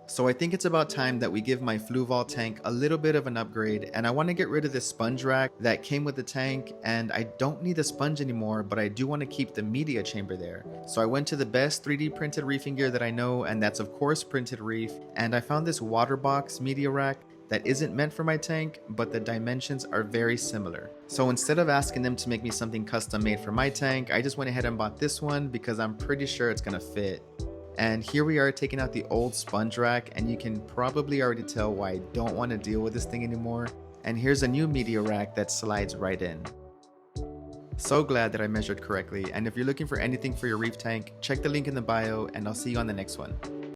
So I think it's about time that we give my Fluval tank a little bit of an upgrade, and I want to get rid of this sponge rack that came with the tank, and I don't need the sponge anymore, but I do want to keep the media chamber there. So I went to the best 3D printed reefing gear that I know, and that's of course Printed Reef, and I found this water box media rack that isn't meant for my tank, but the dimensions are very similar. So instead of asking them to make me something custom made for my tank, I just went ahead and bought this one because I'm pretty sure it's gonna fit. And here we are taking out the old sponge rack, and you can probably already tell why I don't want to deal with this thing anymore. And here's a new media rack that slides right in. So glad that I measured correctly, and if you're looking for anything for your reef tank, check the link in the bio, and I'll see you on the next one.